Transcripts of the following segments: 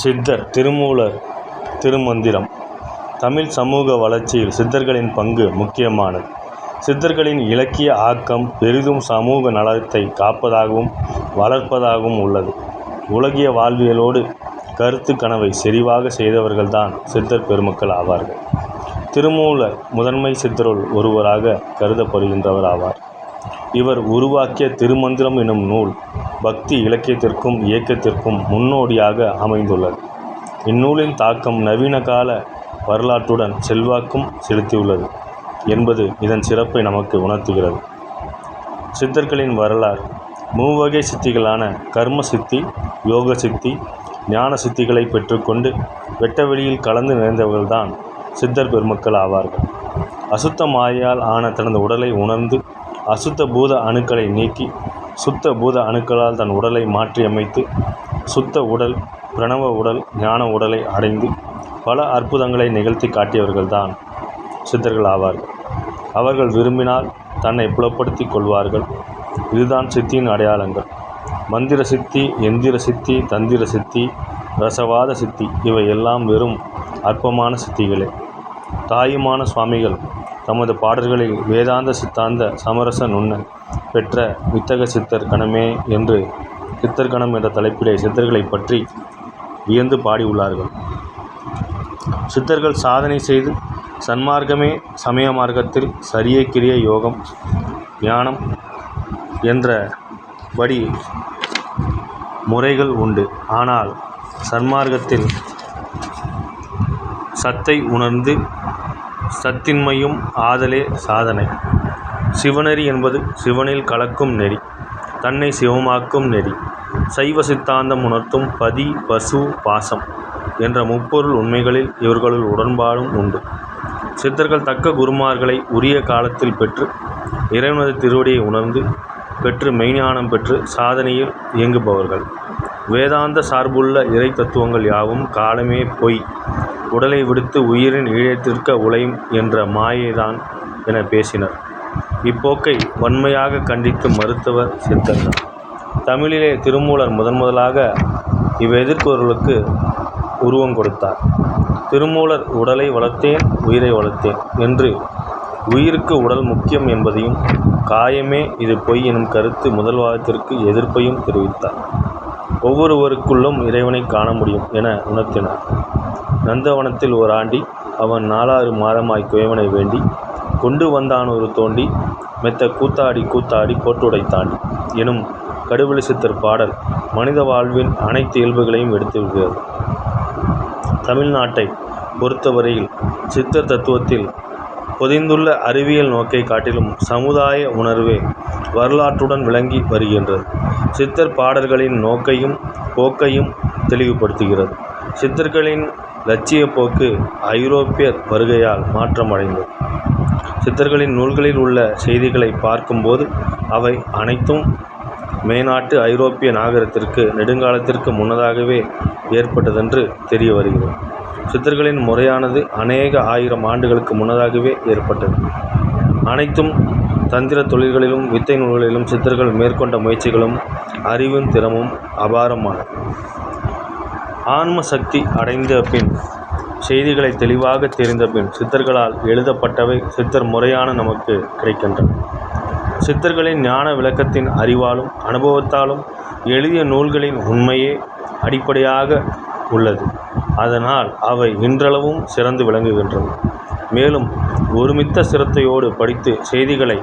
சித்தர் திருமூலர் திருமந்திரம். தமிழ் சமூக வளர்ச்சியில் சித்தர்களின் பங்கு முக்கியமானது. சித்தர்களின் இலக்கிய ஆக்கம் பெரிதும் சமூக நலத்தை காப்பதாகவும் வளர்ப்பதாகவும் உள்ளது. உலகிய வாழ்வியலோடு கருத்து கனவை செறிவாக செய்தவர்கள்தான் சித்தர் பெருமக்கள் ஆவார்கள். திருமூலர் முதன்மை சித்தருள் ஒருவராக கருதப்படுகின்றவர் ஆவார். இவர் உருவாக்கிய திருமந்திரம் எனும் நூல் பக்தி இலக்கியத்திற்கும் இயக்கத்திற்கும் முன்னோடியாக அமைந்துள்ளது. இந்நூலின் தாக்கம் நவீன கால வரலாற்றுடன் செல்வாக்கும் செலுத்தியுள்ளது என்பது இதன் சிறப்பை நமக்கு உணர்த்துகிறது. சித்தர்களின் வரலாறு. மூவகை சித்திகளான கர்ம சித்தி, யோக சித்தி, ஞான சித்திகளை பெற்றுக்கொண்டு வெட்டவெளியில் கலந்து நிறைந்தவர்கள்தான் சித்தர் பெருமக்கள் ஆவார்கள். அசுத்த மாயால் ஆன தனது உடலை உணர்ந்து அசுத்த பூத அணுக்களை நீக்கி சுத்த பூத அணுக்களால் தன் உடலை மாற்றியமைத்து சுத்த உடல், பிரணவ உடல், ஞான உடலை அடைந்து பல அற்புதங்களை நிகழ்த்தி காட்டியவர்கள்தான் சித்தர்கள் ஆவார்கள். அவர்கள் விரும்பினால் தன்னை புலப்படுத்தி கொள்வார்கள். இதுதான் சித்தியின் அடையாளங்கள். மந்திர சித்தி, எந்திர சித்தி, தந்திர சித்தி, ரசவாத சித்தி இவை எல்லாம் வெறும் அற்பமான சித்திகளே. தாயுமான சுவாமிகள் தமது பாடல்களில் வேதாந்த சித்தாந்த சமரச நுண்ண பெற்ற வித்தக சித்தர் கணமே என்று சித்தர் கணம் என்ற தலைப்பிலே சித்தர்களை பற்றி வியந்து பாடியுள்ளார்கள். சித்தர்கள் சாதனை செய்து சன்மார்க்கமே சமய மார்க்கத்தில் சரிய கிரிய யோகம் ஞானம் என்றபடி முறைகள் உண்டு. ஆனால் சன்மார்க்கத்தில் சத்தை உணர்ந்து சத்தின்மையும் ஆதலே சாதனை. சிவநெறி என்பது சிவனில் கலக்கும் நெறி, தன்னை சிவமாக்கும் நெறி. சைவ சித்தாந்தம் உணர்த்தும் பதி, பசு, பாசம் என்ற முப்பொருள் உண்மைகளில் இவர்களுள் உடன்பாடும் உண்டு. சித்தர்கள் தக்க குருமார்களை உரிய காலத்தில் பெற்று இறைவனது திருவடியை உணர்ந்து பெற்று மெய்ஞானம் பெற்று சாதனையில் இயங்குபவர்கள். வேதாந்த சார்புள்ள இறை தத்துவங்கள் யாவும் காலமே பொய், உடலை விடுத்து உயிரின் ஈழத்திற்க உழையும் என்ற மாயைதான் என பேசினர். இப்போக்கை வன்மையாக கண்டித்து மறுத்தவர் சித்தர்கள். தமிழிலே திருமூலர் முதலாக இவ்வெதிர்ப்புகளுக்கு உருவம் கொடுத்தார். திருமூலர் உடலை வளர்த்தேன், உயிரை வளர்த்தேன் என்று உயிருக்கு உடல் முக்கியம் என்பதையும் காயமே இது பொய் எனும் கருத்து முதல்வாதத்திற்கு எதிர்ப்பையும் தெரிவித்தார். ஒவ்வொருவருக்குள்ளும் இறைவனை காண முடியும் என உணர்த்தினார். நந்தவனத்தில் ஓர் ஆண்டி அவன் 4 மாதமாய் குயவனை வேண்டி கொண்டு வந்தான் ஒரு தோண்டி மெத்த கூத்தாடி கூத்தாடி கோட்டுடை தாண்டி எனும் கடுவெளி சித்தர் பாடல் மனித வாழ்வின் அனைத்து இயல்புகளையும் எடுத்துவிடுகிறது. தமிழ்நாட்டை பொறுத்தவரையில் சித்தர் தத்துவத்தில் பொதிந்துள்ள அறிவியல் நோக்கை காட்டிலும் சமுதாய உணர்வே வரலாற்றுடன் விளங்கி வருகின்றது. சித்தர் பாடல்களின் நோக்கையும் போக்கையும் தெளிவுபடுத்துகிறது. சித்தர்களின் இலட்சிய போக்கு ஐரோப்பியர் வருகையால் மாற்றமடைந்தது. சித்தர்களின் நூல்களில் உள்ள செய்திகளை பார்க்கும்போது அவை அனைத்தும் மேநாட்டு ஐரோப்பிய நாகரிகத்திற்கு நெடுங்காலத்திற்கு முன்னதாகவே ஏற்பட்டதென்று தெரிய வருகிறது. சித்தர்களின் முறையானது அநேக 1000 ஆண்டுகளுக்கு முன்னதாகவே ஏற்பட்டது. அனைத்தும் தந்திர தொழில்களிலும் வித்தை நூல்களிலும் சித்தர்கள் மேற்கொண்ட முயற்சிகளும் அறிவும் திறமும் அபாரமானது. ஆன்ம சக்தி அடைந்த பின் செய்திகளை தெளிவாக தெரிந்த பின் சித்தர்களால் எழுதப்பட்டவை சித்தர் முறையான நமக்கு கிடைக்கின்றன. சித்தர்களின் ஞான விளக்கத்தின் அறிவாலும் அனுபவத்தாலும் எழுதிய நூல்களின் உண்மையே அடிப்படையாக உள்ளது. அதனால் அவை இன்றளவும் சிறந்து விளங்குகின்றன. மேலும் ஒருமித்த சிரத்தையோடு படித்து செய்திகளை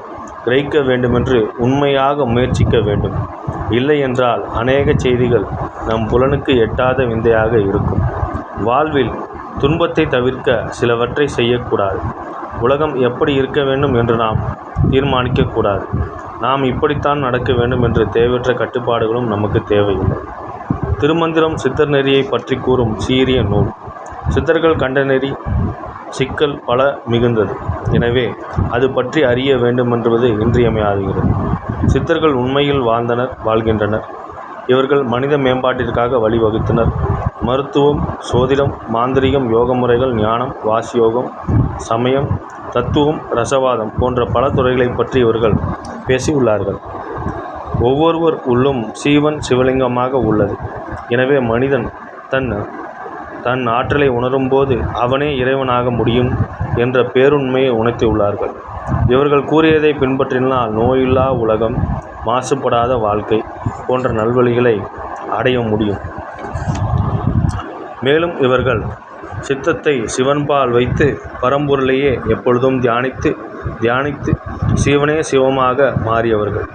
கிரகிக்க வேண்டுமென்று உண்மையாக முயற்சிக்க வேண்டும். இல்லை என்றால் அநேக செய்திகள் நம் புலனுக்கு எட்டாத விந்தையாக இருக்கும். வாழ்வில் துன்பத்தை தவிர்க்க சிலவற்றை செய்யக்கூடாது. உலகம் எப்படி இருக்க வேண்டும் என்று நாம் தீர்மானிக்கக்கூடாது. நாம் இப்படித்தான் நடக்க வேண்டும் என்று தேவையற்ற கட்டுப்பாடுகளும் நமக்கு தேவையில்லை. திருமந்திரம் சித்தர் நெறியை பற்றி கூறும் சீரிய நூல். சித்தர்கள் கண்ட நெறி சிக்கல் பல மிகுந்தது. எனவே அது பற்றி அறிய வேண்டுமென்றது இன்றியமையாகிறது. சித்தர்கள் உண்மையில் வாழ்ந்தனர், வாழ்கின்றனர். இவர்கள் மனித மேம்பாட்டிற்காக வழிவகுத்தனர். மருத்துவம், சோதிடம், மாந்திரிகம், யோக முறைகள், ஞானம், வாசியோகம், சமயம், தத்துவம், ரசவாதம் போன்ற பல துறைகளை பற்றி இவர்கள் பேசியுள்ளார்கள். ஒவ்வொருவர் உள்ளும் சீவன் சிவலிங்கமாக உள்ளது. எனவே மனிதன் தன் தன் ஆற்றலை உணரும்போது அவனே இறைவனாக முடியும் என்ற பேருண்மையை உணர்த்தியுள்ளார்கள். இவர்கள் கூறியதை பின்பற்றினால் நோயில்லா உலகம், மாசுபடாத வாழ்க்கை போன்ற நல்வழிகளை அடைய முடியும். மேலும் இவர்கள் சித்தத்தை சிவன்பால் வைத்து பரம்பொருளையே எப்பொழுதும் தியானித்து சிவனே சிவமாக மாறியவர்கள்,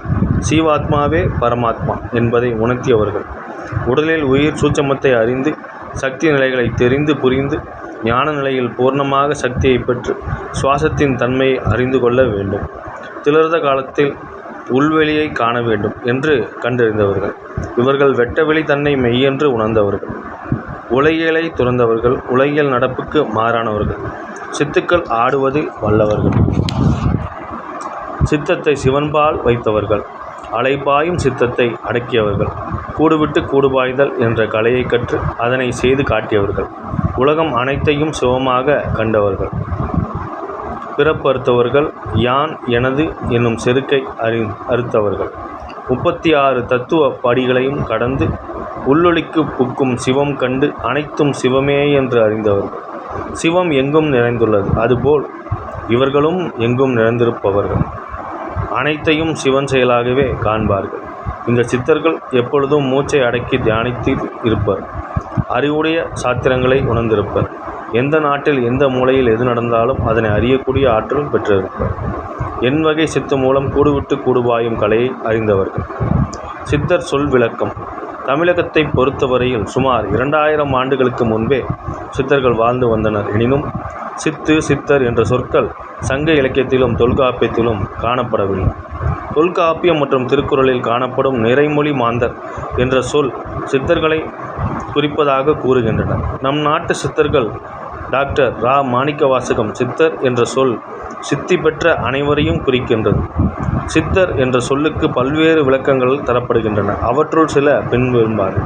சீவாத்மாவே பரமாத்மா என்பதை உணர்த்தியவர்கள். உடலில் உயிர் சூட்சமத்தை அறிந்து சக்தி நிலைகளை தெரிந்து புரிந்து ஞான நிலையில் பூர்ணமாக சக்தியை பெற்று சுவாசத்தின் தன்மையை அறிந்து கொள்ள வேண்டும். திலர்த காலத்தில் உள்வெளியை காண வேண்டும் என்று கண்டறிந்தவர்கள். இவர்கள் வெட்டவெளி தன்னை மெய்யென்று உணர்ந்தவர்கள். உலகியலை துறந்தவர்கள், உலகியல் நடப்புக்கு மாறானவர்கள், சித்துக்கள் ஆடுவதில் வல்லவர்கள், சித்தத்தை சிவன்பால் வைத்தவர்கள், அலைபாயும் சித்தத்தை அடக்கியவர்கள், கூடுவிட்டு கூடுபாய்தல் என்ற கலையை கற்று அதனை செய்து காட்டியவர்கள், உலகம் அனைத்தையும் சிவமாக கண்டவர்கள், பிறப்பறுத்தவர்கள், யான் எனது என்னும் செருக்கை அறுத்தவர்கள், 36 தத்துவ படிகளையும் கடந்து உள்ளொளிக்கு புக்கும் சிவம் கண்டு அனைத்தும் சிவமே என்று அறிந்தவர்கள். சிவம் எங்கும் நிறைந்துள்ளது, அதுபோல் இவர்களும் எங்கும் நிறைந்திருப்பவர்கள். அனைத்தையும் சிவன் செயலாகவே காண்பார்கள். இந்த சித்தர்கள் எப்பொழுதும் மூச்சை அடக்கி தியானித்து இருப்பர். அறிவுடைய சாத்திரங்களை உணர்ந்திருப்பர். எந்த நாட்டில் எந்த மூலையில் எது நடந்தாலும் அதனை அறியக்கூடிய ஆற்றல் பெற்றிருப்பர். எண்வகை சித்து மூலம் கூடுவிட்டு கூடுபாயும் கலையை அறிந்தவர்கள். சித்தர் சொல் விளக்கம். தமிழகத்தை பொறுத்தவரையில் சுமார் 2000 ஆண்டுகளுக்கு முன்பே சித்தர்கள் வாழ்ந்து வந்தனர். எனினும் சித்து, சித்தர் என்ற சொற்கள் சங்க இலக்கியத்திலும் தொல்காப்பியத்திலும் காணப்படவில்லை. தொல்காப்பியம் மற்றும் திருக்குறளில் காணப்படும் நிறைமொழி மாந்தர் என்ற சொல் சித்தர்களை குறிப்பதாக கூறுகின்றனர். நம் நாட்டு சித்தர்கள் டாக்டர் ரா. மாணிக்கவாசகம் சித்தர் என்ற சொல் சித்தி பெற்ற அனைவரையும் குறிக்கின்றது. சித்தர் என்ற சொல்லுக்கு பல்வேறு விளக்கங்கள் தரப்படுகின்றன. அவற்றுள் சில பின்வருமாறு: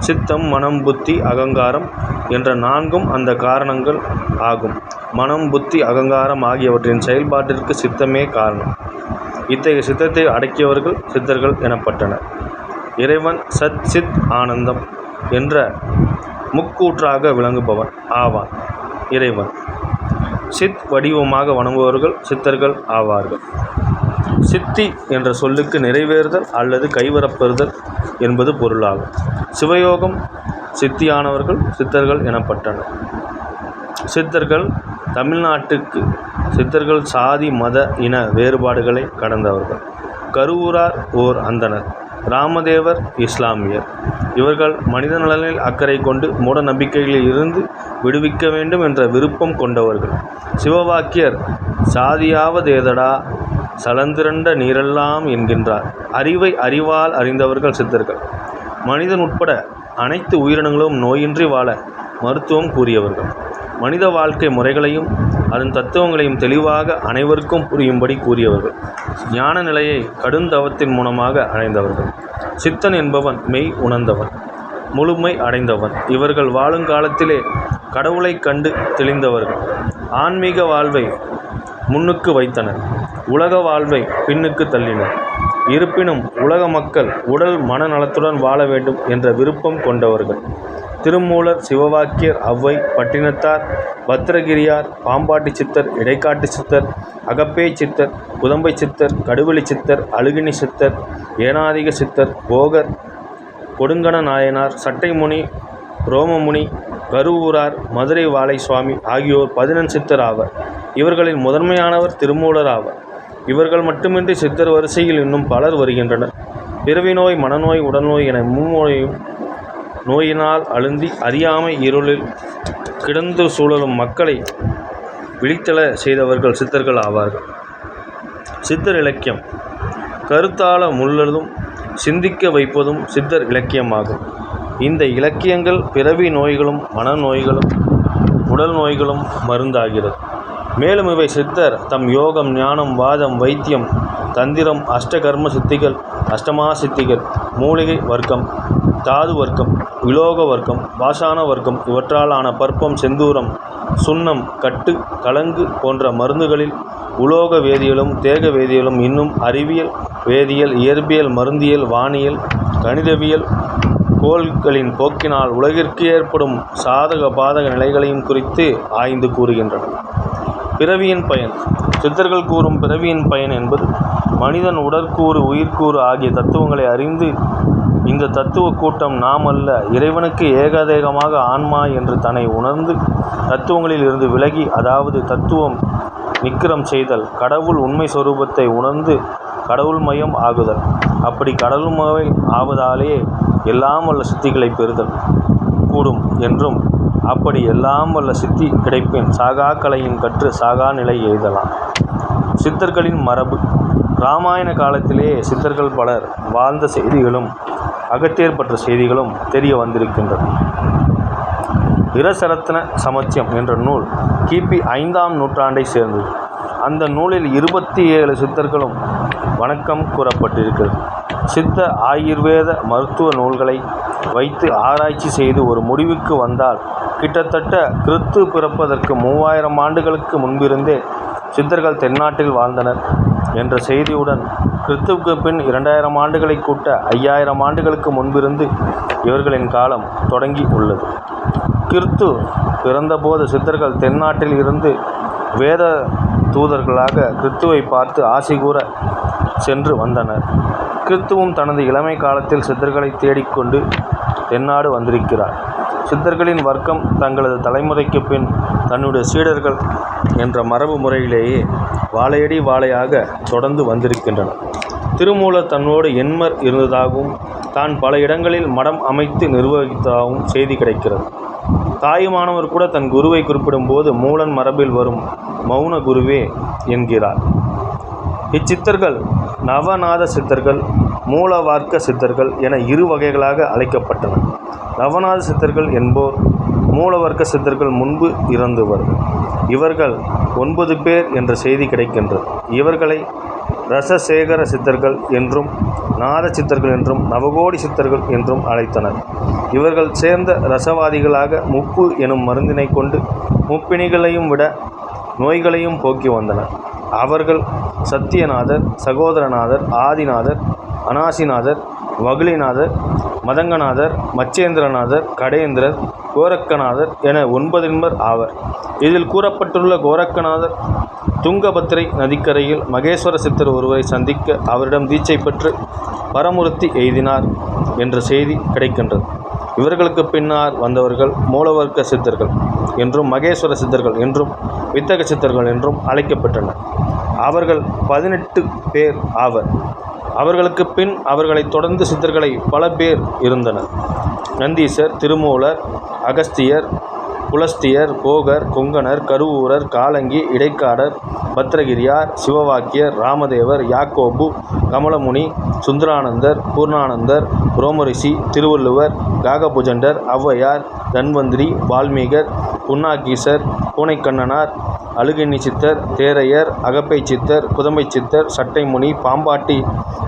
சித்தம், மனம், புத்தி, அகங்காரம் என்ற 4ம் அந்த காரணங்கள் ஆகும். மனம், புத்தி, அகங்காரம் ஆகியவற்றின் செயல்பாட்டிற்கு சித்தமே காரணம். இத்தகைய சித்தத்தை அடக்கியவர்கள் சித்தர்கள் எனப்பட்டனர். இறைவன் சத், சித், ஆனந்தம் என்ற முக்கூற்றாக விளங்குபவன் ஆவான். இறைவன் சித் வடிவமாக வணங்குபவர்கள் சித்தர்கள் ஆவார்கள். சித்தி என்ற சொல்லுக்கு நிறைவேறுதல் அல்லது கைவரப்பெறுதல் என்பது பொருளாகும். சிவயோகம் சித்தியானவர்கள் சித்தர்கள் எனப்பட்டனர். சித்தர்கள் தமிழ்நாட்டுக்கு சித்தர்கள் சாதி, மத, இன வேறுபாடுகளை கடந்தவர்கள். கருவூரார் ஓர் அந்தணர், ராமதேவர் இஸ்லாமியர். இவர்கள் மனித நலனில் அக்கறை கொண்டு மூட நம்பிக்கைகளில் இருந்து விடுவிக்க வேண்டும் என்ற விருப்பம் கொண்டவர்கள். சிவவாக்கியர் சாதியாவதேதடா சலந்திரண்ட நீரெல்லாம் என்கின்றார். அறிவை அறிவால் அறிந்தவர்கள் சித்தர்கள். மனிதன் உட்பட அனைத்து உயிரினங்களும் நோயின்றி வாழ மருத்துவம் கூறியவர்கள். மனித வாழ்க்கை முறைகளையும் அதன் தத்துவங்களையும் தெளிவாக அனைவருக்கும் புரியும்படி கூறியவர்கள். ஞான நிலையை கடுந்தவத்தின் மூலமாக அடைந்தவர்கள். சித்தன் என்பவன் மெய் உணர்ந்தவன், முழுமை அடைந்தவன். இவர்கள் வாழுங்காலத்திலே கடவுளை கண்டு தெளிந்தவர்கள். ஆன்மீக வாழ்வை முன்னுக்கு வைத்தனர், உலக வாழ்வை பின்னுக்கு தள்ளினர். இருப்பினும் உலக மக்கள் உடல் மன நலத்துடன் வாழ வேண்டும் என்ற விருப்பம் கொண்டவர்கள். திருமூலர், சிவவாக்கியர், ஔவை, பட்டினத்தார், பத்திரகிரியார், பாம்பாட்டி சித்தர், இடைக்காட்டு சித்தர், அகப்பே சித்தர், குதம்பை சித்தர், கடுவெளி சித்தர், அழுகினி சித்தர், ஏனாதிக சித்தர், போகர், கொடுங்கண நாயனார், சட்டைமுனி, ரோமமுனி, கருவூரார், மதுரை வாழை சுவாமி ஆகியோர் 11 சித்தர் ஆவர். இவர்களில் முதன்மையானவர் திருமூலர் ஆவர். இவர்கள் மட்டுமின்றி சித்தர் வரிசையில் இன்னும் பலர் வருகின்றனர். பிறவி நோய், மனநோய், உடல்நோய் என மும்மொழியும் நோயினால் அழுந்தி அறியாமை இருளில் கிடந்து சூழலும் மக்களை விழித்தெழ செய்தவர்கள் சித்தர்கள் ஆவார்கள். சித்தர் இலக்கியம் கருத்தாள முள்ளதும் சிந்திக்க வைப்பதும் சித்தர் இலக்கியமாகும். இந்த இலக்கியங்கள் பிறவி நோய்களும் மனநோய்களும் உடல் நோய்களும் மருந்தாகிறது. மேலும் இவை சித்தர் தம் யோகம், ஞானம், வாதம், வைத்தியம், தந்திரம், அஷ்டகர்ம சித்திகள், அஷ்டமா சித்திகள், மூலிகை வர்க்கம், தாது வர்க்கம், விலோக வர்க்கம், பாஷாண வர்க்கம் இவற்றால் ஆன பற்பம், செந்தூரம், சுண்ணம், கட்டு, கலங்கு போன்ற மருந்துகளில் உலோக வேதியியலும் தேக வேதியியலும் இன்னும் அறிவியல், வேதியியல், இயற்பியல், மருந்தியல், வானியல், கணிதவியல், கோள்களின் போக்கினால் உலகிற்கு ஏற்படும் சாதக பாதக நிலைகளையும் குறித்து ஆய்ந்து கூறுகின்றனர். பிறவியின் பயன். சித்தர்கள் கூறும் பிறவியின் பயன் என்பது மனிதன் உடற்கூறு, உயிர்க்கூறு ஆகிய தத்துவங்களை அறிந்து இந்த தத்துவ கூட்டம் நாம் அல்ல, இறைவனுக்கு ஏகதேகமாக ஆன்மா என்று தன்னை உணர்ந்து தத்துவங்களில் இருந்து விலகி, அதாவது தத்துவம் நிக்கிரம் செய்தல், கடவுள் உண்மை சொரூபத்தை உணர்ந்து கடவுள்மயம் ஆகுதல். அப்படி கடவுள்மயம் ஆவதாலே எல்லாம் வல்ல சித்திகளை பெறுதல் கூடும் என்றும், அப்படி எல்லாம் வல்ல சித்தி கிடைப்பின் சாகா கலையின் கற்று சாகா நிலை எய்தலாம். சித்தர்களின் மரபு. இராமாயண காலத்திலே சித்தர்கள் பலர் வாழ்ந்த செய்திகளும் அகத்தியர் பற்ற செய்திகளும் தெரிய வந்திருக்கின்றன. இரசரத்ன சமச்சயம் என்ற நூல் கிபி 5ஆம் நூற்றாண்டை சேர்ந்தது. அந்த நூலில் 27 சித்தர்களும் வணக்கம் கூறப்பட்டிருக்கிறது. சித்த ஆயுர்வேத மருத்துவ நூல்களை வைத்து ஆராய்ச்சி செய்து ஒரு முடிவுக்கு வந்தால், கிட்டத்தட்ட கிறிஸ்து பிறப்பதற்கு 3000 ஆண்டுகளுக்கு முன்பிருந்தே சித்தர்கள் தென்னாட்டில் வாழ்ந்தனர் என்ற செய்தியுடன், கிறிஸ்துவுக்கு பின் 2000 ஆண்டுகளை கூட்ட 5000 ஆண்டுகளுக்கு முன்பிருந்து இவர்களின் காலம் தொடங்கி உள்ளது. கிறிஸ்து பிறந்தபோது சித்தர்கள் தென்னாட்டில் இருந்து வேத தூதர்களாக கிறிஸ்துவை பார்த்து ஆசி கூற சென்று வந்தனர். கிறிஸ்துவும் தனது இளமை காலத்தில் சித்தர்களை தேடிக்கொண்டு தென்னாடு வந்திருக்கிறார். சித்தர்களின் வர்க்கம் தங்களது தலைமுறைக்கு பின் தன்னுடைய சீடர்கள் என்ற மரபு முறையிலேயே வாழையடி வாழையாக தொடர்ந்து வந்திருக்கின்றனர். திருமூலர் தன்னோடு எண்மர் இருந்ததாகவும் தான் பல இடங்களில் மடம் அமைத்து நிர்வகித்ததாகவும் செய்தி கிடைக்கிறது. தாயுமானவர் கூட தன் குருவை குறிப்பிடும் போது மூலன் மரபில் வரும் மௌன குருவே என்கிறார். இச்சித்தர்கள் நவநாத சித்தர்கள், மூலவார்க்க சித்தர்கள் என 2 வகைகளாக அழைக்கப்பட்டனர். நவநாத சித்தர்கள் என்போர் மூலவர்க்க சித்தர்கள் முன்பு இறந்தவர். இவர்கள் 9 பேர் என்ற செய்தி கிடைக்கின்றது. இவர்களை ரசசேகர சித்தர்கள் என்றும் நாத சித்தர்கள் என்றும் நவகோடி சித்தர்கள் என்றும் அழைத்தனர். இவர்கள் சேர்ந்த ரசவாதிகளாக முப்பு எனும் மருந்தினை கொண்டு முப்பிணிகளையும் விட நோய்களையும் போக்கி வந்தனர். அவர்கள் சத்தியநாதர், சகோதரநாதர், ஆதிநாதர், அனாசிநாதர், வகுளிநாதர், மதங்கநாதர், மச்சேந்திரநாதர், கடேந்திரர், கோரக்கநாதர் என 9 ஆவர். இதில் கூறப்பட்டுள்ள கோரக்கநாதர் துங்கபத்திரை நதிக்கரையில் மகேஸ்வர சித்தர் ஒருவரை சந்திக்க அவரிடம் தீட்சை பெற்று பரமுறுத்தி எய்தினார் என்ற செய்தி கிடைக்கின்றது. இவர்களுக்கு பின்னால் வந்தவர்கள் மூலவர்க்க சித்தர்கள் என்றும் மகேஸ்வர சித்தர்கள் என்றும் வித்தக சித்தர்கள் என்றும் அழைக்கப்பட்டனர். அவர்கள் 18 பேர் ஆவர். அவர்களுக்கு பின் அவர்களை தொடர்ந்து சித்தர்களை பல பேர் இருந்தனர். நந்தீசர், திருமூலர், அகஸ்தியர், புலஸ்தியர், போகர், கொங்கணர், கருவூரர், காலங்கி, இடைக்காடர், பத்ரகிரியார், சிவவாக்கியர், ராமதேவர், யாக்கோபு, கமலமுனி, சுந்தரானந்தர், பூர்ணானந்தர், ரோமரிஷி, திருவள்ளுவர், காகபுஜண்டர், ஔவையார், தன்வந்திரி, வால்மீகர், புன்னாகீசர், பூனைக்கண்ணனார், அழுகண்ணி சித்தர், தேரையர், அகப்பை சித்தர், குதம்பை சித்தர், சட்டைமுனி, பாம்பாட்டி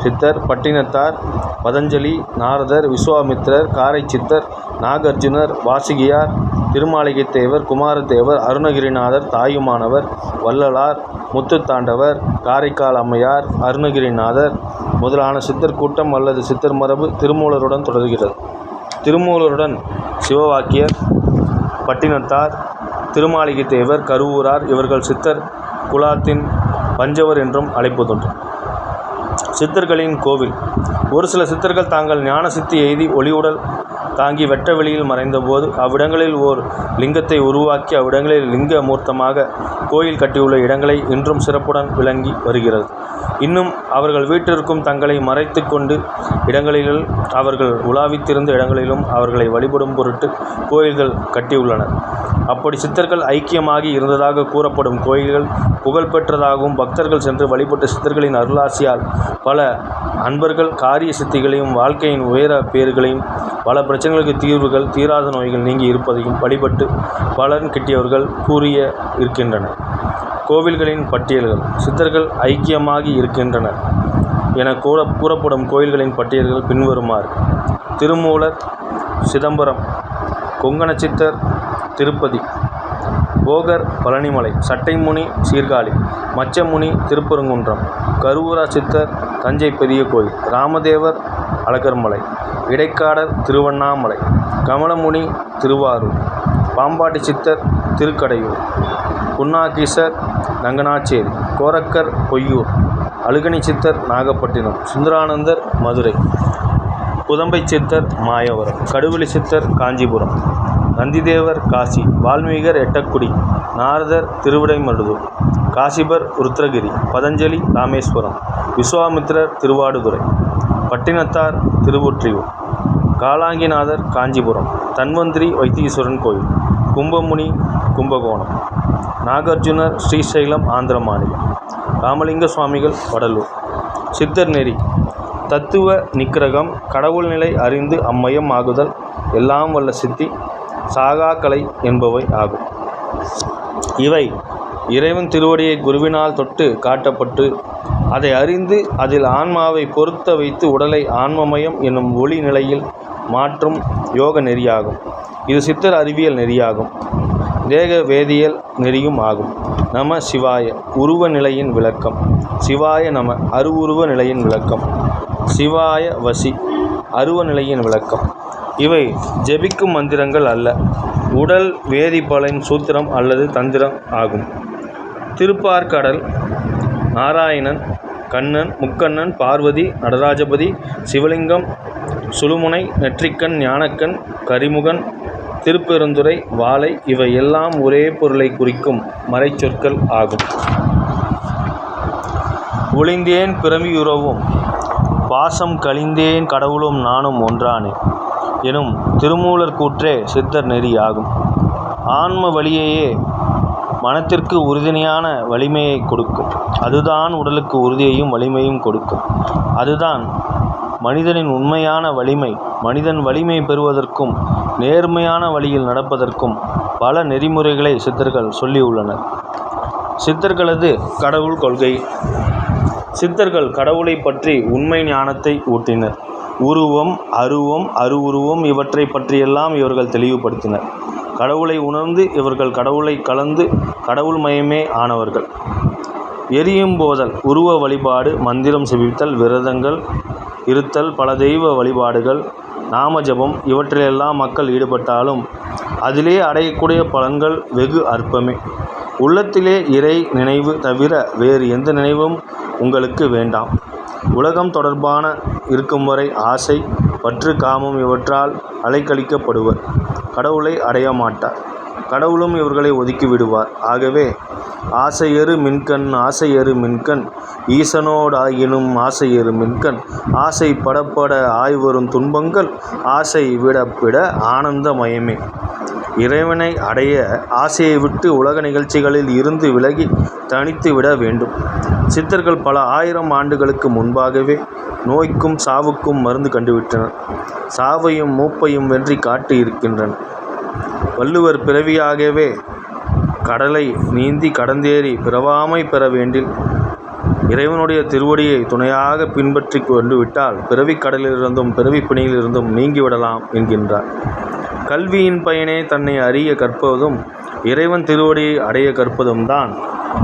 சித்தர், பட்டினத்தார், பதஞ்சலி, நாரதர், விஸ்வாமித்திரர், காரை சித்தர், நாகார்ஜுனர், வாசுகியார், திருமாளிகைத்தேவர், குமாரதேவர், அருணகிரிநாதர், தாயுமானவர், வள்ளலார், முத்துத்தாண்டவர், காரைக்கால் அம்மையார், அருணகிரிநாதர் முதலான சித்தர் கூட்டம் அல்லது சித்தர் மரபு திருமூலருடன் தொடர்கிறது. திருமூலருடன் சிவவாக்கியர், பட்டினத்தார், திருமாளிகைத்தேவர், கருவூரார் இவர்கள் சித்தர் குலாத்தின் பஞ்சவர் என்றும் அழைப்பதுண்டு. சித்தர்களின் கோவில். ஒரு சில சித்தர்கள் தாங்கள் ஞான சித்தி எய்தி ஒளியுடல் தாங்கி வெட்ட வெளியில் மறைந்தபோது அவ்விடங்களில் ஓர் லிங்கத்தை உருவாக்கி அவ்விடங்களில் லிங்க மூர்த்தமாக கோயில் கட்டியுள்ள இடங்களை இன்றும் சிறப்புடன் விளங்கி வருகிறது. இன்னும் அவர்கள் வீட்டிற்கும் தங்களை மறைத்து கொண்டு இடங்களிலும் அவர்கள் உலாவித்திருந்த இடங்களிலும் அவர்களை வழிபடும் பொருட்டு கோயில்கள் கட்டியுள்ளனர். அப்படி சித்தர்கள் ஐக்கியமாகி இருந்ததாக கூறப்படும் கோயில்கள் புகழ்பெற்றதாகவும் பக்தர்கள் சென்று வழிபட்ட சித்தர்களின் அருளாசியால் பல அன்பர்கள் காரிய சித்திகளையும் வாழ்க்கையின் உயர பேறுகளையும் பல பிரச்சனைகளுக்கு தீர்வுகள், தீராத நோய்கள் நீங்கி இருப்பதையும் வழிபட்டு பலன் கிட்டியவர்கள் கூறிய இருக்கின்றனர். கோவில்களின் பட்டியல்கள். சித்தர்கள் ஐக்கியமாகி இருக்கின்றனர் என கூறப்படும் கோயில்களின் பட்டியல்கள் பின்வருமாறு: திருமூலர் சிதம்பரம், கொங்கணச்சித்தர் திருப்பதி, போகர் பழனிமலை, சட்டைமுனி சீர்காழி, மச்சமுனி திருப்பரங்குன்றம், கருவூரா சித்தர் தஞ்சை பெரிய கோயில், ராமதேவர் அழகர்மலை, இடைக்காடர் திருவண்ணாமலை, கமலமுனி திருவாரூர், பாம்பாட்டி சித்தர் திருக்கடையூர், புன்னாகீசர் ரங்கநாச்சேரி, கோரக்கர் பொய்யூர், அழுகணி சித்தர் நாகப்பட்டினம், சுந்தரானந்தர் மதுரை, புதம்பை சித்தர் மாயவரம், கடுவெளி சித்தர் காஞ்சிபுரம், நந்திதேவர் காசி, வால்மீகர் எட்டக்குடி, நாரதர் திருவிடைமருதூர், காசிபர் உருத்திரகிரி, பதஞ்சலி ராமேஸ்வரம், விஸ்வாமித்திரர் திருவாடுதுறை, பட்டினத்தார் திருவொற்றியூர், காலாங்கிநாதர் காஞ்சிபுரம், தன்வந்திரி வைத்தீஸ்வரன் கோயில், கும்பமுனி கும்பகோணம், நாகார்ஜுனர் ஸ்ரீசைலம் ஆந்திர மாநிலம், ராமலிங்க சுவாமிகள் வடலூர். சித்தர் நெறி தத்துவ நிக்கிரகம், கடவுள் நிலை அறிந்து அம்மயம் ஆகுதல், எல்லாம் வல்ல சித்தி, சாகாக்கலை என்பவை ஆகும். இவை இறைவன் திருவடியை குருவினால் தொட்டு காட்டப்பட்டு அதை அறிந்து அதில் ஆன்மாவை பொருத்த வைத்து உடலை ஆன்மமயம் என்னும் ஒளி நிலையில் மாற்றும் யோக நெறியாகும். இது சித்தர் அறிவியல் நெறியாகும். தேக வேதியியல் நெறியும் ஆகும். நம சிவாய உருவ நிலையின் விளக்கம், சிவாய நம அருவுருவ நிலையின் விளக்கம், சிவாய வசி அருவ நிலையின் விளக்கம். இவை ஜெபிக்கும் மந்திரங்கள் அல்ல, உடல் வேதிப்பலன் சூத்திரம் அல்லது தந்திரம் ஆகும். திருப்பார்கடல், நாராயணன், கண்ணன், முக்கண்ணன், பார்வதி, நடராஜபதி, சிவலிங்கம், சுழுமுனை, நெற்றிக்கண், ஞானக்கண், கரிமுகன், திருப்பெருந்துறை, வாளை இவை எல்லாம் ஒரே பொருளை குறிக்கும் மறைச்சொற்கள் ஆகும். ஒளிந்தேன் பிறவியுறவும் பாசம் கழிந்தேன் கடவுளும் நானும் ஒன்றானே எனும் திருமூலர் கூற்றே சித்தர் நெறி ஆகும். ஆன்ம வழியையே மனத்திற்கு உறுதியான வலிமையை கொடுக்கும். அதுதான் உடலுக்கு உறுதியையும் வலிமையும் கொடுக்கும். அதுதான் மனிதனின் உண்மையான வலிமை. மனிதன் வலிமை பெறுவதற்கும் நேர்மையான வழியில் நடப்பதற்கும் பல நெறிமுறைகளை சித்தர்கள் சொல்லியுள்ளனர். சித்தர்களது கடவுள் கொள்கை. சித்தர்கள் கடவுளை பற்றி உண்மை ஞானத்தை ஊட்டினர். உருவம், அருவம், அருவுருவம் இவற்றை பற்றியெல்லாம் இவர்கள் தெளிவுபடுத்தினர். கடவுளை உணர்ந்து இவர்கள் கடவுளை கலந்து கடவுள் மயமே ஆனவர்கள். எரியும் போதல், உருவ வழிபாடு, மந்திரம் செபித்தல், விரதங்கள் இருத்தல், பல தெய்வ வழிபாடுகள், நாம ஜபம் இவற்றிலெல்லாம் மக்கள் ஈடுபட்டாலும் அதிலே அடையக்கூடிய பலன்கள் வெகு அற்பமே. உள்ளத்திலே இறை நினைவு தவிர வேறு எந்த நினைவும் உங்களுக்கு வேண்டாம். உலகம் தொடர்பான இருக்கும் வரை ஆசை, பற்று, காமம் இவற்றால் அலைக்கழிக்கப்படுவர். கடவுளை அடைய மாட்டார். கடவுளும் இவர்களை ஒதுக்கி விடுவார். ஆகவே ஆசையறு மின்கண், ஆசையறு மின்கண், ஈசனோடாயினும் ஆசையறு மின்கண், ஆசை படப்பட ஆய்வரும் துன்பங்கள், ஆசை விடப்பிட ஆனந்தமயமே. இறைவனை அடைய ஆசையை விட்டு உலக நிகழ்ச்சிகளில் இருந்து விலகி தனித்து விட வேண்டும். சித்தர்கள் பல ஆயிரம் ஆண்டுகளுக்கு முன்பாகவே நோய்க்கும் சாவுக்கும் மருந்து கண்டுவிட்டனர். சாவையும் மூப்பையும் வென்றி காட்டி இருக்கின்றனர். வள்ளுவர் பிறவியாகவே கடலை நீந்தி கடந்தேறி பிறவாமை பெற வேண்டில் இறைவனுடைய திருவடியை துணையாக பின்பற்றி கொண்டு விட்டால் பிறவிக் கடலிலிருந்தும் பிறவி பிணியிலிருந்தும் நீங்கிவிடலாம் என்கின்றார். கல்வியின் பயனே தன்னை அறிய கற்பதும் இறைவன் திருவடியை அடைய கற்பதும் தான்.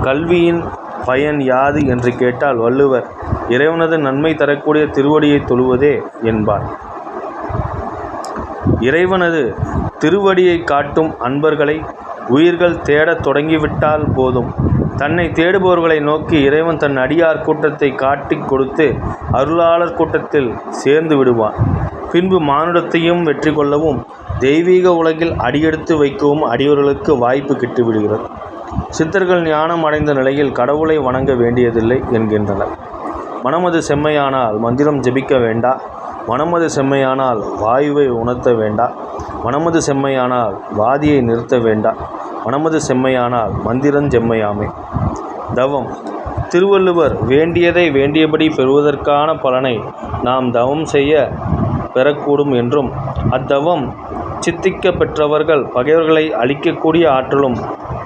கல்வியின் பயன் யாது என்று கேட்டால் வள்ளுவர் இறைவனது நன்மை தரக்கூடிய திருவடியை தொழுவதே என்பார். இறைவனது திருவடியை காட்டும் அன்பர்களை உயிர்கள் தேடத் தொடங்கிவிட்டால் போதும். தன்னை தேடுபவர்களை நோக்கி இறைவன் தன் அடியார் கூட்டத்தை காட்டி கொடுத்து அருளாளர் கூட்டத்தில் சேர்ந்து விடுவான். பின்பு மானுடத்தையும் வெற்றி கொள்ளவும் தெய்வீக உலகில் அடியெடுத்து வைக்கவும் அடியவர்களுக்கு வாய்ப்பு கிட்டுவிடுகிறது. சித்தர்கள் ஞானம் அடைந்த நிலையில் கடவுளை வணங்க வேண்டியதில்லை என்கின்றனர். மனமது செம்மையானால் மந்திரம் ஜெபிக்க வேண்டா. மனமது செம்மையானால் வாயுவை உணர்த்த வேண்டா. மனமது செம்மையானால் வாதியை நிறுத்த வேண்டா. மனமது செம்மையானால் மந்திரம் செம்மையாமே. தவம். திருவள்ளுவர் வேண்டியதை வேண்டியபடி பெறுவதற்கான பலனை நாம் தவம் செய்ய பெறக்கூடும் என்றும், அத்தவம் சித்திக்க பெற்றவர்கள் பகைவர்களை அழிக்கக்கூடிய ஆற்றலும்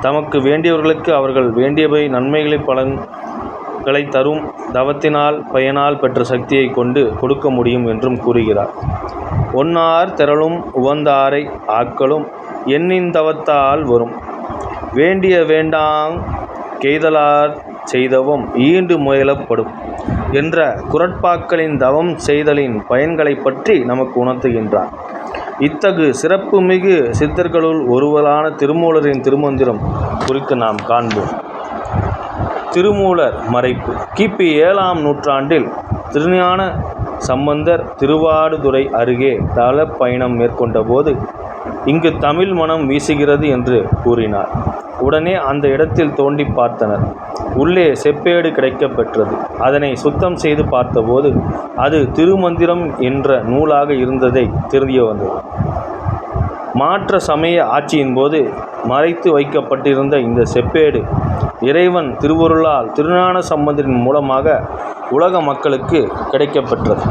தமக்கு வேண்டியவர்களுக்கு அவர்கள் வேண்டியவை நன்மைகளை பலன்களை தரும் தவத்தினால் பயனால் பெற்ற சக்தியை கொண்டு கொடுக்க முடியும் என்றும் கூறுகிறார். ஒன்னார் திரளும் உவந்தாரை ஆக்களும் எண்ணின் தவத்தால் வரும். வேண்டிய வேண்டாங் கெய்தலார் செய்தவம் ஈண்டு முயலப்படும். என்ற குறட்பாக்களின் தவம் செய்தலின் பயன்களை பற்றி நமக்கு உணர்த்துகின்றார். இத்தகு சிறப்புமிகு சித்தர்களுள் ஒருவரான திருமூலரின் திருமந்திரம் குறித்து நாம் காண்போம். திருமூலர் மறைப்பு. கிபி 7ஆம் நூற்றாண்டில் திருஞான சம்பந்தர் திருவாடுதுறை அருகே தல பயணம் மேற்கொண்ட போது இங்கு தமிழ் மனம் வீசுகிறது என்று கூறினார். உடனே அந்த இடத்தில் தோண்டி பார்த்தனர். உள்ளே செப்பேடு கிடைக்கப் பெற்றது. அதனை சுத்தம் செய்து பார்த்தபோது அது திருமந்திரம் என்ற நூலாக இருந்ததை தெரிய வந்தது. மாற்ற சமய ஆட்சியின் போது மறைத்து வைக்கப்பட்டிருந்த இந்த செப்பேடு இறைவன் திருவருளால் திருஞான சம்பந்தரின் மூலமாக உலக மக்களுக்கு கிடைக்கப்பெற்றது.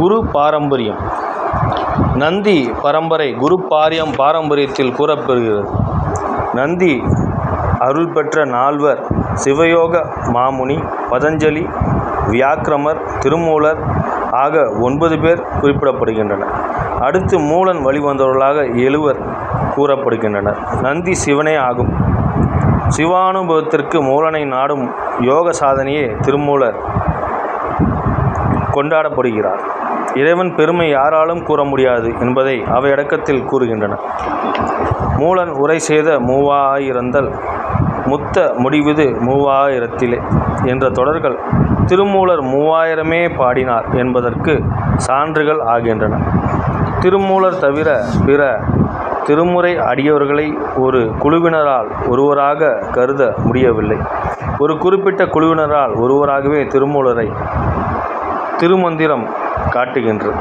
குரு பாரம்பரியம். நந்தி பரம்பரை குரு பாரம்பரியத்தில் கூறப்பெறுகிறது. நந்தி அருள் பெற்ற நால்வர் சிவயோக மாமுனி, பதஞ்சலி, வியாக்கிரமர், திருமூலர் ஆக 9 பேர் குறிப்பிடப்படுகின்றனர். அடுத்து மூலன் வழிவந்தவர்களாக 7 கூறப்படுகின்றனர். நந்தி சிவனே ஆகும். சிவானுபவத்திற்கு மூலனை நாடும் யோக சாதனையே திருமூலர் கொண்டாடப்படுகிறார். இறைவன் பெருமை யாராலும் கூற முடியாது என்பதை அவையடக்கத்தில் கூறுகின்றன. மூலன் உரை செய்த 3000 முத்த முடிவிது 3000 என்ற தொடர்கள் திருமூலர் 3000 பாடினார் என்பதற்கு சான்றுகள் ஆகின்றன. திருமூலர் தவிர பிற திருமுறை அடியவர்களை ஒரு குழுவினரால் ஒருவராக கருத முடியவில்லை. ஒரு குறிப்பிட்ட குழுவினரால் ஒருவராகவே திருமூலரை திருமந்திரம் காட்டுகின்றது.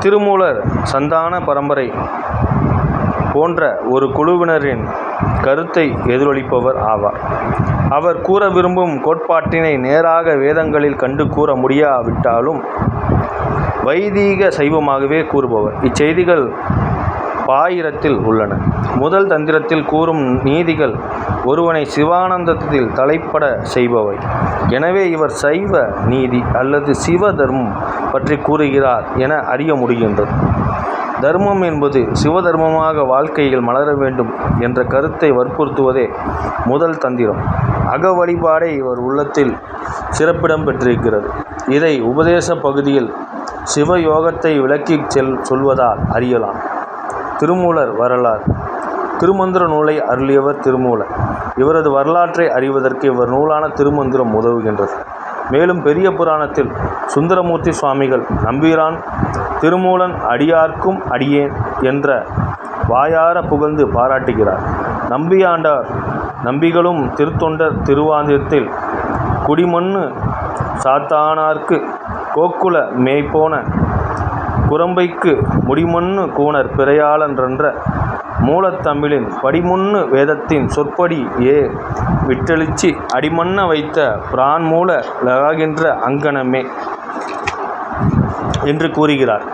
திருமூலர் சந்தான பரம்பரை போன்ற ஒரு குழுவினரின் கருத்தை எதிரொலிப்பவர் ஆவார். அவர் கூற விரும்பும் கோட்பாட்டினை நேராக வேதங்களில் கண்டு கூற முடியாவிட்டாலும் வைதீக சைவமாகவே கூறுபவர். இச்செய்திகள் பாயிரத்தில் உள்ளன. முதல் தந்திரத்தில் கூறும் நீதிகள் ஒருவனை சிவானந்தத்தில் தலைப்பட செய்பவை. எனவே இவர் சைவ நீதி அல்லது சிவ தர்மம் பற்றி கூறுகிறார் என அறிய முடிகின்றது. தர்மம் என்பது சிவதர்மமாக வாழ்க்கையில் மலர வேண்டும் என்ற கருத்தை வற்புறுத்துவதே முதல் தந்திரம். அக வழிபாடே இவர் உள்ளத்தில் சிறப்பிடம் பெற்றிருக்கிறது. இதை உபதேச பகுதியில் சிவயோகத்தை விளக்கி சொல்வதால் அறியலாம். திருமூலர் வரலாறு. திருமந்திர நூலை அருளியவர் திருமூலர். இவரது வரலாற்றை அறிவதற்கு இவர் நூலான திருமந்திரம் உதவுகின்றது. மேலும் பெரிய புராணத்தில் சுந்தரமூர்த்தி சுவாமிகள் நம்பிரான் திருமூலன் அடியார்க்கும் அடியேன் என்ற வாயார புகழ்ந்து பாராட்டுகிறார். நம்பியாண்டார் நம்பிகளும் திருத்தொண்டர் திருவாந்திரத்தில் குடிமண்ணு சாத்தானார்க்கு கோக்குல மேய்ப்போன குரம்பைக்கு முடிமண்ணு கூணர் பிறையாளன்றென்ற மூலத்தமிழின் படிமுன்னு வேதத்தின் சொற்படி விட்டெழுச்சி அடிமண்ண வைத்த பிரான்மூல லகாகின்ற அங்கனமே என்று கூறுகிறார்.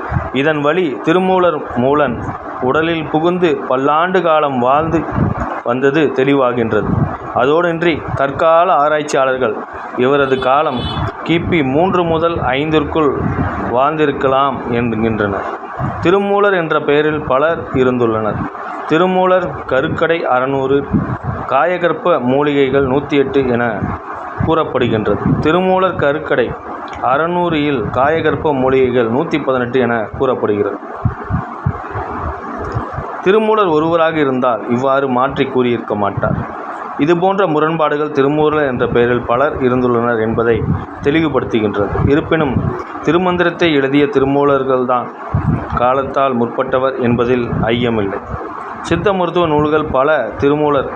இதன் வழி திருமூலர் மூலன் உடலில் புகுந்து பல்லாண்டு காலம் வாழ்ந்து வந்தது தெளிவாகின்றது. அதோடின்றி தற்கால ஆராய்ச்சியாளர்கள் இவரது காலம் கிபி 3 முதல் 5 வாழ்ந்திருக்கலாம் என்கின்றனர். திருமூலர் என்ற பெயரில் பலர் இருந்துள்ளனர். திருமூலர் கருக்கடை 600, காயகற்ப மூலிகைகள் 108 என கூறப்படுகின்றது. திருமூலர் கருக்கடை 600 காயகற்ப மூலிகைகள் 118 என கூறப்படுகிறது. திருமூலர் ஒருவராக இருந்தால் இவ்வாறு மாற்றி கூறியிருக்க மாட்டார். இதுபோன்ற முரண்பாடுகள் திருமூலர் என்ற பெயரில் பலர் இருந்துள்ளனர் என்பதை தெளிவுபடுத்துகின்றது. இருப்பினும் திருமந்திரத்தை எழுதிய திருமூலர்கள்தான் காலத்தால் முற்பட்டவர் என்பதில் ஐயமில்லை. சித்த மருத்துவ நூல்கள் பல திருமூலர்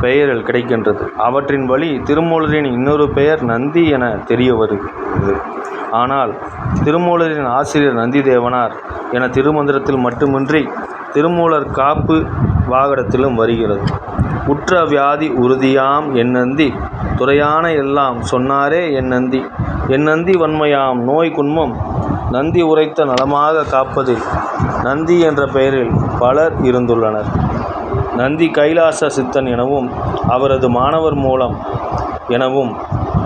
பெயரில் கிடைக்கின்றது. அவற்றின் வழி திருமூலரின் இன்னொரு பெயர் நந்தி என தெரிய வருகிறது. ஆனால் திருமூலரின் ஆசிரியர் நந்தி தேவனார் என திருமந்திரத்தில் மட்டுமின்றி திருமூலர் காப்பு வாகடத்திலும் வருகிறது. உற்ற வியாதி உறுதியாம் என் நந்தி துறையான எல்லாம் சொன்னாரே என் நந்தி வன்மையாம் நோய் குன்மம் நந்தி உரைத்த நலமாக காப்பதில் நந்தி என்ற பெயரில் பலர் இருந்துள்ளனர். நந்தி கைலாச சித்தன் எனவும் அவரது மாணவர் மூலம் எனவும்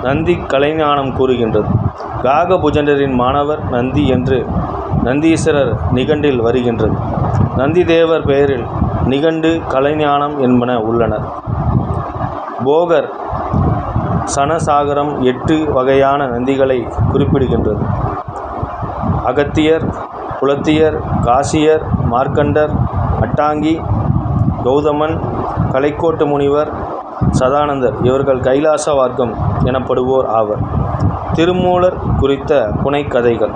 நந்தி கலைஞானம் கூறுகின்றது. காகபுஜண்டரின் மாணவர் நந்தி என்று நந்தீஸ்வரர் நிகண்டில் வருகின்றது. நந்தி தேவர் பெயரில் நிகண்டு கலைஞானம் என்பன உள்ளன. போகர் சனசாகரம் 8 வகையான நந்திகளை குறிப்பிடுகின்றது. அகத்தியர், புலத்தியர், காசியர், மார்க்கண்டர், அட்டாங்கி, கௌதமன், கலைக்கோட்டு முனிவர், சதானந்தர் இவர்கள் கைலாச வார்க்கம் எனப்படுவோர் ஆவர். திருமூலர் குறித்த புனைக்கதைகள்.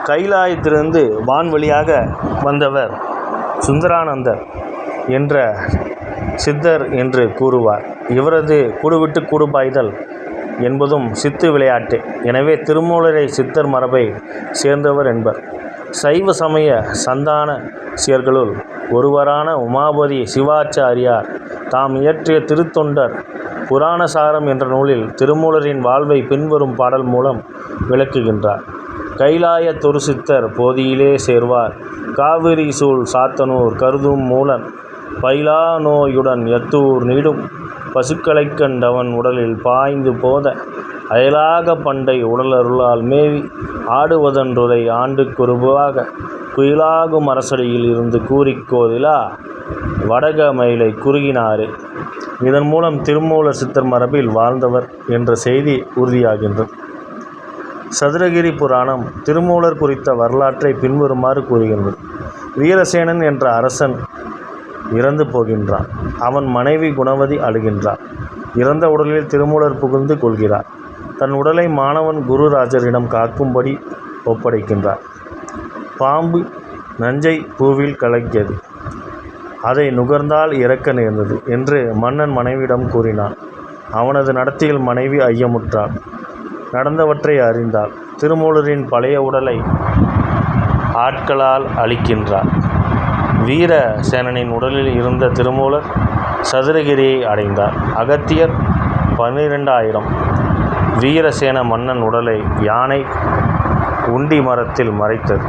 கைலாயத்திலிருந்து வான்வழியாக வந்தவர் சுந்தரானந்தர் என்ற சித்தர் என்று கூறுவார். இவரது கூடுவிட்டு கூடுபாய்தல் என்பதும் சித்து விளையாட்டு. எனவே திருமூலரை சித்தர் மரபை சேர்ந்தவர் என்பர். சைவ சமய சந்தானசியர்களுள் ஒருவரான உமாபதி சிவாச்சாரியார் தாம் இயற்றிய திருத்தொண்டர் புராணசாரம் என்ற நூலில் திருமூலரின் வாழ்வை பின்வரும் பாடல் மூலம் விளக்குகின்றார். கைலாய தொருசித்தர் போதியிலே சேர்வார் காவிரி சூழ் சாத்தனூர் கருதும் மூலன் பயிலா நோயுடன் எத்தூர் நீடும் பசுக்களைக் கண்டவன் உடலில் பாய்ந்து போத அயலாக பண்டை உடலருளால் மேவி ஆடுவதன்றுதை ஆண்டு குருவாக குயிலாகும் அரசடியில் இருந்து கூறிக்கோதிலா வடக மயிலை குறுகினாரே. இதன் மூலம் திருமூலர் சித்தர் மரபில் வாழ்ந்தவர் என்ற செய்தி உறுதியாகின்றது. சதுரகிரி புராணம் திருமூலர் குறித்த வரலாற்றை பின்வருமாறு கூறுகின்றது. வீரசேனன் என்ற அரசன் இறந்து போகின்றான். அவன் மனைவி குணவதி அழுகின்றார். இறந்த உடலில் திருமூலர் புகுந்து கொள்கிறார். தன் உடலை மாணவன் குருராஜரிடம் காக்கும்படி ஒப்படைக்கின்றார். பாம்பு நஞ்சை பூவில் கலக்கியது. அதை நுகர்ந்தால் இறக்க நேர்ந்தது என்று மன்னன் மனைவியிடம் கூறினான். அவனது நடத்தையில் மனைவி ஐயமுற்றாள். நடந்தவற்றை அறிந்தாள். திருமூலரின் பழைய உடலை ஆட்களால் அழிக்கின்றார். வீரசேனனின் உடலில் இருந்த திருமூலர் சதுரகிரியை அடைந்தார். அகத்தியர் 12,000 வீரசேன மன்னன் உடலை யானை உண்டி மரத்தில் மறைத்தது.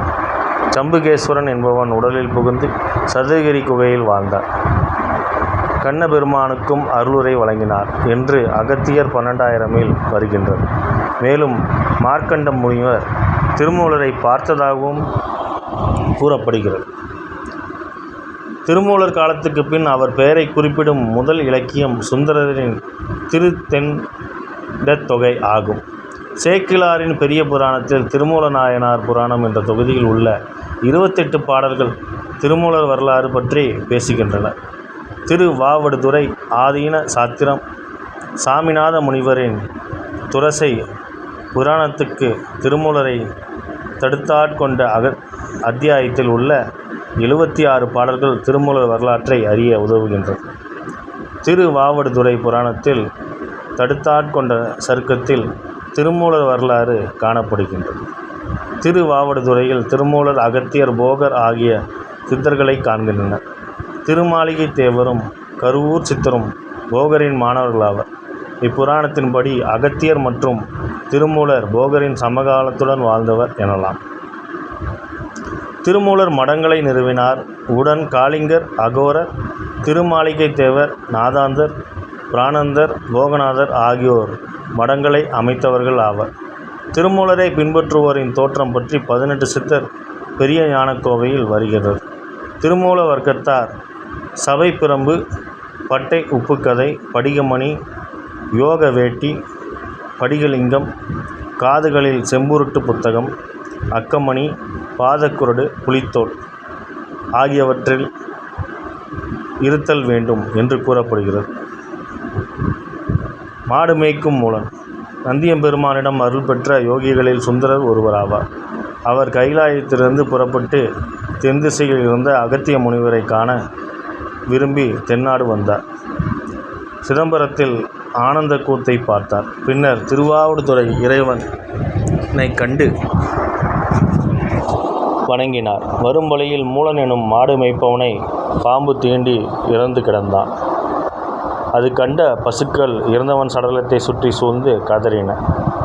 சம்புகேஸ்வரன் என்பவன் உடலில் புகுந்து சதுரகிரி குகையில் வாழ்ந்தார். கண்ணபெருமானுக்கும் அருளுரை வழங்கினார் என்று அகத்தியர் 12,000 வருகின்றது. மேலும் மார்க்கண்ட முனிவர் திருமூலரை பார்த்ததாகவும் கூறப்படுகிறது. திருமூலர் காலத்துக்கு பின் அவர் பெயரை குறிப்பிடும் முதல் இலக்கியம் சுந்தரரின் திருத்தொண்டை ஆகும். சேக்கிழாரின் பெரிய புராணத்தில் திருமூல நாயனார் புராணம் என்ற தொகுதியில் உள்ள 28 பாடல்கள் திருமூலர் வரலாறு பற்றி பேசுகின்றன. திருவாவடுதுறை ஆதீன சாத்திரம் சாமிநாத முனிவரின் துரசை புராணத்துக்கு திருமூலரை தடுத்தாட்கொண்ட அத்தியாயத்தில் உள்ள 76 பாடல்கள் திருமூலர் வரலாற்றை அறிய உதவுகின்றது. திருவாவடுதுறை புராணத்தில் தடுத்தாட்கொண்ட சருக்கத்தில் திருமூலர் வரலாறு காணப்படுகின்றது. திருவாவடுதுறையில் திருமூலர், அகத்தியர், போகர் ஆகிய சித்தர்களை காண்கின்றனர். திருமாளிகை தேவரும் கருவூர் சித்தரும் போகரின் மாணவர்களாவர். இப்புராணத்தின்படி அகத்தியர் மற்றும் திருமூலர் போகரின் சமகாலத்துடன் வாழ்ந்தவர் எனலாம். திருமூலர் மடங்களை நிறுவினார். உடன் காளிங்கர், அகோரர், திருமாளிகை தேவர், நாதாந்தர், பிரானந்தர், போகநாதர் ஆகியோர் மடங்களை அமைத்தவர்கள் ஆவர். திருமூலரை பின்பற்றுவோரின் தோற்றம் பற்றி 18 சித்தர் பெரிய ஞானக்கோவையில் வருகிறது. திருமூல வர்க்கத்தார் சபை பிரம்பு, பட்டை உப்புக்கதை, படிகமணி, யோக வேட்டி, படிகலிங்கம், காதுகளில் செம்புருட்டு புத்தகம், அக்கமணி, பாதக்குரடு, புலித்தோல் ஆகியவற்றில் இருத்தல் வேண்டும் என்று கூறப்படுகிறது. மாடு மேய்க்கும் மூலன் நந்தியம்பெருமானிடம் அருள் பெற்ற யோகிகளில் சுந்தரர் ஒருவராவார். அவர் கைலாயத்திலிருந்து புறப்பட்டு தென் திசையில் இருந்த அகத்திய முனிவரை காண விரும்பி தென்னாடு வந்தார். சிதம்பரத்தில் ஆனந்த கூத்தை பார்த்தார். பின்னர் திருவாவடுதுறை இறைவனை கண்டு வணங்கினார். வரும் வழியில் மூலன் எனும் மாடு மேய்ப்பவனை பாம்பு தீண்டி இறந்து கிடந்தான். அது கண்ட பசுக்கள் இறந்தவன் சடலத்தை சுற்றி சூழ்ந்து கதறின.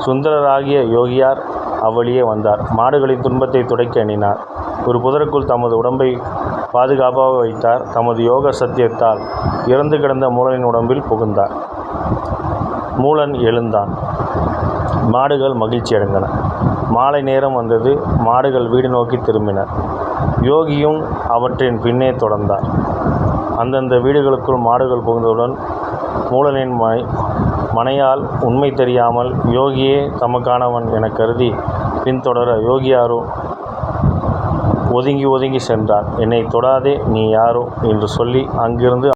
சுந்தரராகிய யோகியார் அவ்வழியே வந்தார். மாடுகளின் துன்பத்தை துடைக்க எண்ணினார். ஒரு புதருக்குள் தமது உடம்பை பாதுகாப்பாக வைத்தார். தமது யோக சத்தியத்தால் இறந்து கிடந்த மூலனின் உடம்பில் புகுந்தார். மூலன் எழுந்தான். மாடுகள் மகிழ்ச்சி அடைந்தன. மாலை நேரம் வந்தது. மாடுகள் வீடு நோக்கி திரும்பின. யோகியும் அவற்றின் பின்னே தொடர்ந்தார். அந்தந்த வீடுகளுக்குள் மாடுகள் புகுந்தவுடன் மூடனின் மனையாள் உண்மை தெரியாமல் யோகியே தமக்கானவன் எனக் கருதி பின்தொடர யோகியாரோ ஒதுங்கி சென்றார். என்னைத் தொடாதே, நீ யாரோ என்று சொல்லி அங்கிருந்து